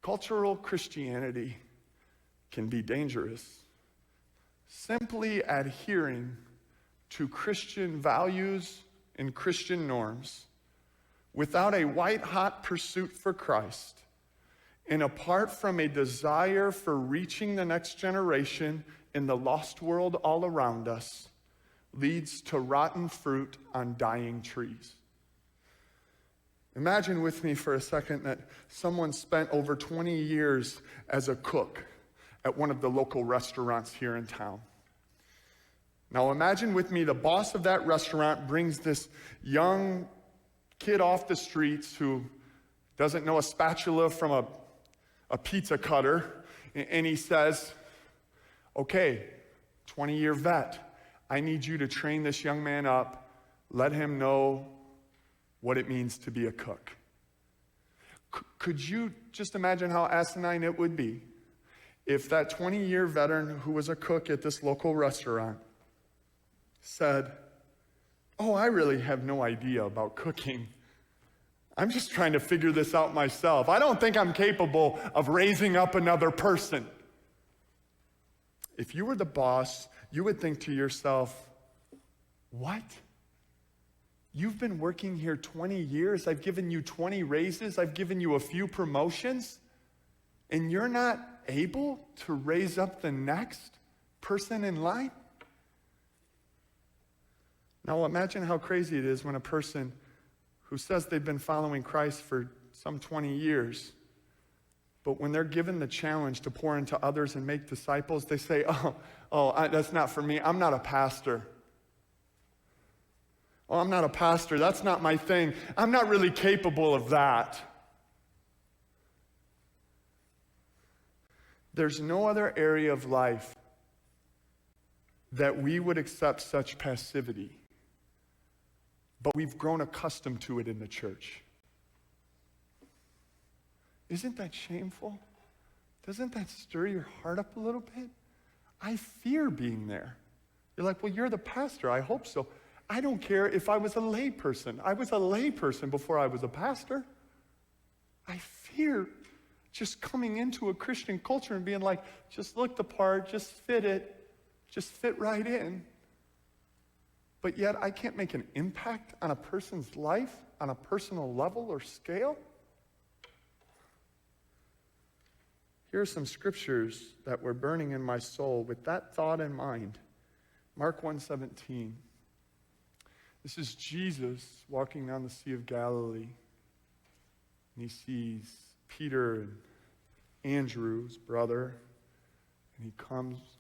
Cultural Christianity can be dangerous. Simply adhering to Christian values and Christian norms without a white-hot pursuit for Christ and apart from a desire for reaching the next generation in the lost world all around us leads to rotten fruit on dying trees. Imagine with me for a second that someone spent over 20 years as a cook at one of the local restaurants here in town. Now imagine with me the boss of that restaurant brings this young kid off the streets who doesn't know a spatula from a pizza cutter, and he says, okay, 20-year vet, I need you to train this young man up, let him know what it means to be a cook. Could you just imagine how asinine it would be if that 20-year veteran who was a cook at this local restaurant said, oh, I really have no idea about cooking. I'm just trying to figure this out myself. I don't think I'm capable of raising up another person. If you were the boss, you would think to yourself, what? You've been working here 20 years. I've given you 20 raises. I've given you a few promotions. And you're not able to raise up the next person in line? Now imagine how crazy it is when a person who says they've been following Christ for some 20 years, but when they're given the challenge to pour into others and make disciples, they say, that's not for me. I'm not a pastor. Oh, I'm not a pastor. That's not my thing. I'm not really capable of that. There's no other area of life that we would accept such passivity, but we've grown accustomed to it in the church. Isn't that shameful? Doesn't that stir your heart up a little bit? I fear being there. You're like, well, you're the pastor. I hope so. I don't care if I was a lay person. I was a lay person before I was a pastor. I fear just coming into a Christian culture and being like, just look the part, just fit right in. But yet I can't make an impact on a person's life on a personal level or scale. Here are some scriptures that were burning in my soul with that thought in mind. Mark 1:17. This is Jesus walking down the Sea of Galilee. And he sees Peter and Andrew, his brother, and he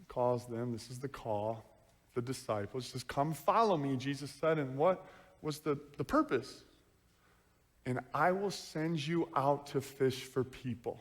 calls them. This is the call. The disciples says, come follow me, Jesus said. And what was the purpose? And I will send you out to fish for people.